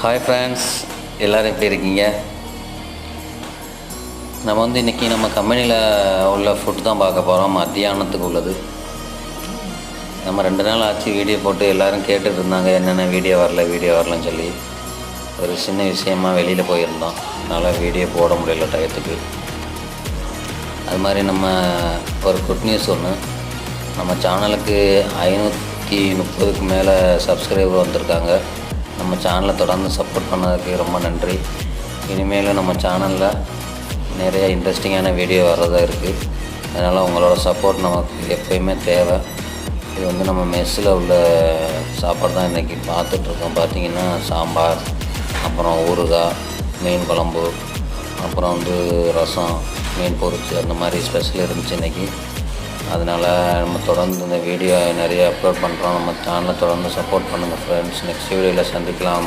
Hi friends, எல்லோரும் எப்படி இருக்கீங்க? நம்ம இன்றைக்கி நம்ம கம்பெனியில் உள்ள ஃபுட் தான் பார்க்க போகிறோம். மத்தியானத்துக்கு உள்ளது. நம்ம 2 நாள் ஆச்சு வீடியோ போட்டு எல்லோரும் கேட்டுட்டு இருந்தாங்க, என்னென்ன வீடியோ வரலன்னு சொல்லி. ஒரு சின்ன விஷயமாக வெளியில் போயிருந்தோம், அதனால் வீடியோ போட முடியல டயத்துக்கு. அது மாதிரி நம்ம ஒரு குட் நியூஸ் ஒன்று, நம்ம சேனலுக்கு 530க்கு மேலே சப்ஸ்கிரைபர் வந்திருக்காங்க. நம்ம சேனலை தொடர்ந்து சப்போர்ட் பண்ணதுக்கு ரொம்ப நன்றி. இனிமேலும் நம்ம சேனலில் நிறைய இன்ட்ரெஸ்டிங்கான வீடியோ வர்றதா இருக்குது. அதனால் உங்களோட சப்போர்ட் நமக்கு எப்போயுமே தேவை. இது நம்ம மெஸ்ஸில் உள்ள சாப்பாடு தான் இன்றைக்கி பார்த்துட்ருக்கோம். பார்த்திங்கன்னா சாம்பார், அப்புறம் ஊறுகாய், மீன் குழம்பு, அப்புறம் ரசம், மீன் பொரிச்சு, அந்த மாதிரி ஸ்பெஷல் இருந்துச்சு இன்றைக்கி. அதனால் நம்ம தொடர்ந்து இந்த வீடியோ நிறைய அப்லோட் பண்ணுறோம். நம்ம சேனலை தொடர்ந்து சப்போர்ட் பண்ணுங்கள் ஃப்ரெண்ட்ஸ். நெக்ஸ்ட் வீடியோவில் சந்திக்கலாம்.